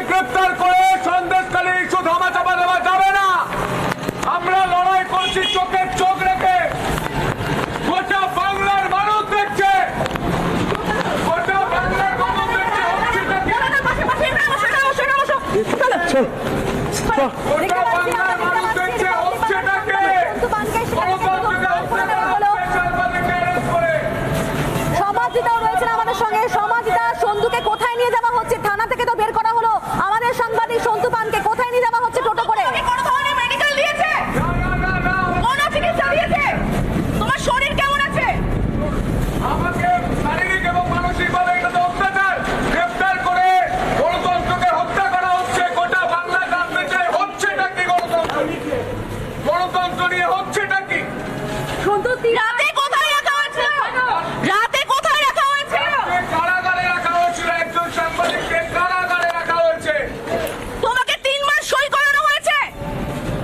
গ্রেফতার করে সন্দেশখালী ইস্যু ধামাচাপা দেওয়া যাবে না। আমরা লড়াই করছি চোখের চোখ রেখে। গোটা বাংলার মানুষ দেখছে, গোটা বাংলার মানুষ দেখছে গোটা বাংলার মানুষ দেখছে হচ্ছেটাকে। সমাজিতাও রয়েছেন আমাদের সঙ্গে। সমাজিতা, সন্ধুকে কোথায় নিয়ে যাওয়া হচ্ছে? থানা থেকে তো বের করা হলো, আমাদের সাংবাদিক সন্তু পানকে কোথায় নিয়ে যাওয়া হচ্ছে টোটো করে? কোনো ধরনের মেডিকেল দিয়েছে? কোন চিকিৎসা দিয়েছে? তোমার শরীর কেমন আছে? আমাকে শারীরিক এবং মানসিকভাবে এটা তো অত্যাচার। গ্রেফতার করে গণতন্ত্রকে হত্যা করা হচ্ছে। গোটা বাংলা জানতে চাই হচ্ছেটা কি? গণতন্ত্র নিয়ে হচ্ছেটা কি? রাতে কোথায় রাখা হয়েছিল? রাতে কোথায় রাখা হয়েছিল? কারাগারে রাখা হয়েছিল। একজন সাংবাদিককে কারাগারে রাখা হয়েছে। তোমাকে 3 বার সই করানো হয়েছে?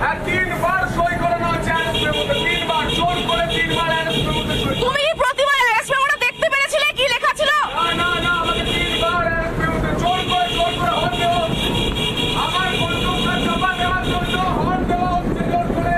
আর 3 বার সই করানো হয়েছে অ্যারেস্টের মধ্যে। 3 বার জোর করে 3 বার অ্যারেস্টের মধ্যে সই। তুমি কি প্রতিবার অ্যারেস্ট মেমোটা দেখতে পেরেছিলে কি লেখা ছিল? না আমাকে 3 বার অ্যারেস্টের মধ্যে জোর করে হন দেওয়া হচ্ছে। আমার বন্দুকটা চাপা দেওয়ার জন্য হন দেওয়া হচ্ছে জোর করে।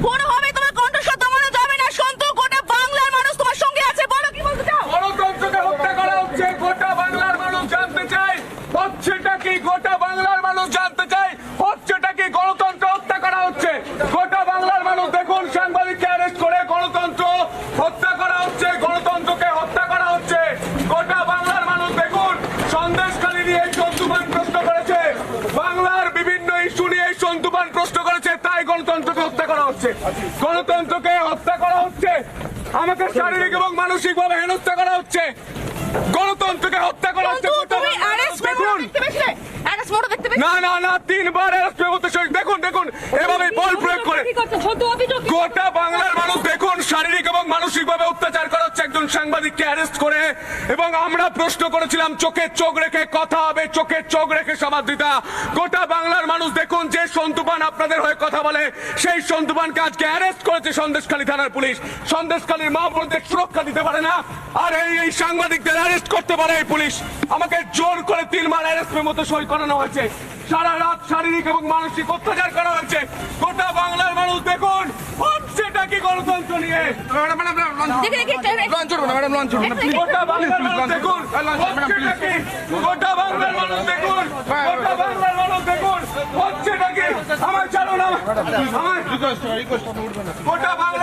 কোনোভাবে তোমার কণ্ঠস্বর দমানো যাবে না। সন্তু, গোটা বাংলার মানুষ তোমার সঙ্গে আছে। বলো কি বলতে চাও? গণতন্ত্রকে হত্যা করা হচ্ছে। গোটা বাংলার মানুষ জানতে চাই হচ্ছেটা কি? গোটা বাংলার মানুষ জানতে চাই হচ্ছেটা কি? গণতন্ত্র হত্যা করা হচ্ছে। গোটা বাংলার মানুষ দেখুন, সাংবাদিককে অ্যারেস্ট করে গণতন্ত্র হত্যা করা হচ্ছে। গণতন্ত্রকে হত্যা করা হচ্ছে। গোটা বাংলার মানুষ দেখুন, সন্দেশখালী নিয়ে সন্তুপান প্রশ্ন করেছে, বাংলার বিভিন্ন ইস্যু নিয়ে সন্তুপান প্রশ্ন করেছে, তাই গণতন্ত্রকে হত্যা করা হচ্ছে। গণতন্ত্রকে হত্যা করা হচ্ছে। আমাকে শারীরিক এবং মানসিক ভাবে হেনস্থা করা হচ্ছে। গণতন্ত্রকে হত্যা করা হচ্ছে। সন্তু, তুমি অ্যারেস্ট মেমোটা দেখতে পেয়েছিলে? অ্যারেস্ট মেমোটা দেখতে পেয়েছিলে? না 3 বার অ্যারেস্ট মেমোতে সই। দেখুন এভাবে বল প্রয়োগ করে গোটা বাংলার মানুষ দেখুন, শারীরিক এবং মানসিক ভাবে অত্যাচার করা হচ্ছে একজন সাংবাদিককে অ্যারেস্ট করে। এবং আমরা প্রশ্ন করেছিলাম চোখে চোখ রেখে কথা হবে, চোখে চোখ রেখে সমাধিতা। গোটা বাংলার মানুষ দেখুন, যে সন্তুপান আপনাদের হয়ে কথা বলে সেই সন্তুপানকে আজকে অ্যারেস্ট করেছে সন্দেশখালী থানার পুলিশ। সন্দেশখালীর মা বোনদের সুরক্ষা দিতে পারে না, আর এই সাংবাদিকদের অ্যারেস্ট করতে পারে এই পুলিশ। আমাকে জোর করে 3 বার অ্যারেস্ট মেমোতে সই করানো হয়েছে। সারা রাত শারীরিক এবং মানসিক অত্যাচার করা হয়েছে। গোটা বাংলার মানুষ দেখুন হচ্ছেটা কি গণতন্ত্র নিয়ে। গোটা বাংলার মানুষ দেখুন হচ্ছেটা কি। গোটা বাংলার মানুষ দেখুন, গোটা বাংলার মানুষ দেখুন হচ্ছেটা কি। আমার চালু না, গোটা বাংলা